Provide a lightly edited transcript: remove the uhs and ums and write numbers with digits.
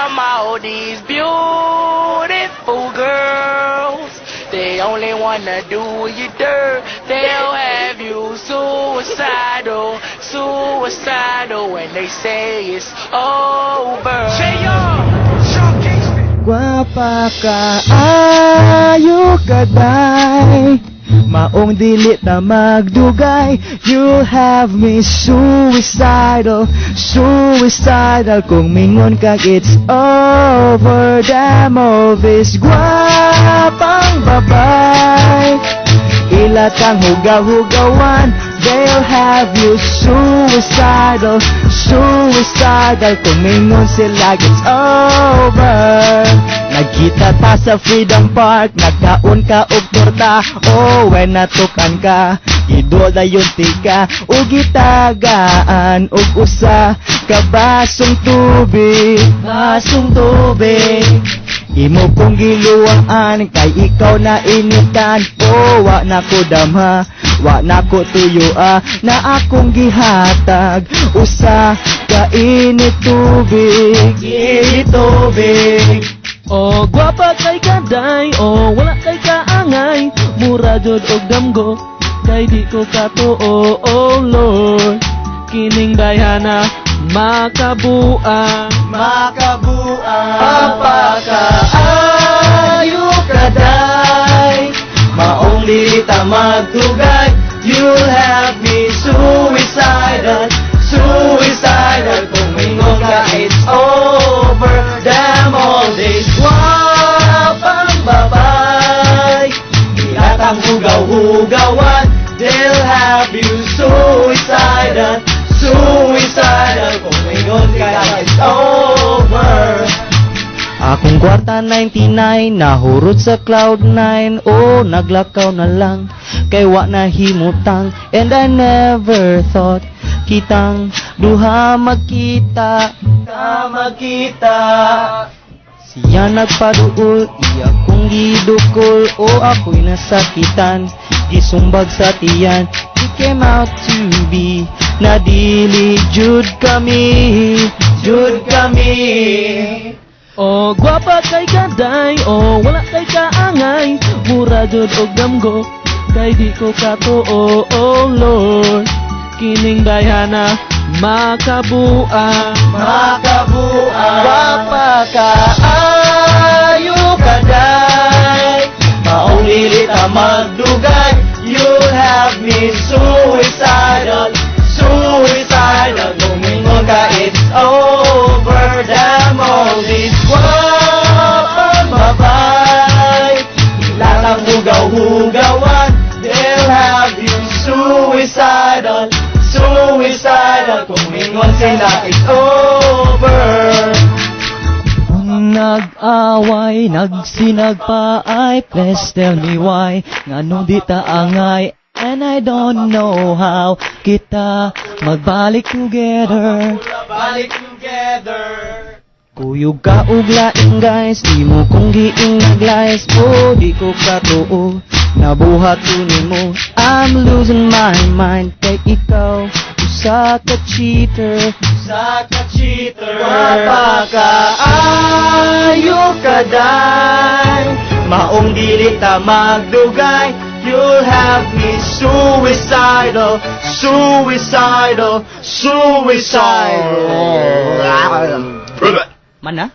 damn, all these beautiful girls, they only wanna do you dirt. They'll have you suicidal, suicidal when they say it's over. Gwapa ka, ayo ka day. Maong dili ta magdugay. You'll have me suicidal, suicidal. Kung mingon kag it's over. Damn all this gwapang babay. Ilatang hugaw-hugawan. They'll have you suicidal, suicidal. Kung mingon sila it's over. Nagkita ta sa Freedom Park, nagkaon ka og torta. Oh, when natukan ka, idol na yung tika. O gitagaan, og usa ka basong tubig, basong tubig. Imo kong giluwaan, kay ikaw na initan. Oh, wa na ko damha, wa na ko tuyua, na akong gihatag. Usa ka init tubig, init tubig. Oh, gwapa kay kaday, oh, wala kay kaangay. Mura jud og damgo, kay di ko katuo, oh Lord. Kining dayhana, makabuang, Makabuang. Papakaayo kaday. Maong dili ta magtugay. You'll have me suicidal, suicidal. Kung mingon ka it's over. Damn all this wapang babay. Ilatang hugaw-hugawan. They'll have you suicidal, suicidal. Kung mingon ka it's over. Akong kwarta 99, nahurot sa cloud 9. Oh, naglakaw na lang, kay wa na himutang. And I never thought kitang duha magkita, magkita. Siya nagpaduol, iya kong gidukol. Oh, ako'y nasakitan, gisumbag sa tiyan. He came out to be, nadili jud kami, jud kami. oh, gwapa kay kaday, oh, wala kay kaangay. Mura jud og damgo, kay di ko katuo, oh Lord. Kining dayhana, makabuang, Makabuang. Papakaayo kaday. Maong dili ta magdugay. You'll have me suicidal, suicidal. Kung mingon ka it's over. Damn all this wapang babay. Ilatang hugaw-hugawan. They'll have you suicidal, suicidal. Kung mingon sila it's over. Kung nag-away, nagsinagpaay, please tell me why. Nganong di ta angay, and I don't know how. Kita magbalik together, balik together. Kuyog ka ug laing guys, di mo kong giing naglies. Oh, di ko katuo, nabuhat ko nimo. I'm losing my mind, kay ikaw usa ka cheater, usa ka cheater. Papakaayo kaday. Maong dili ta magdugay. You'll have me suicidal, suicidal, suicidal. Mana?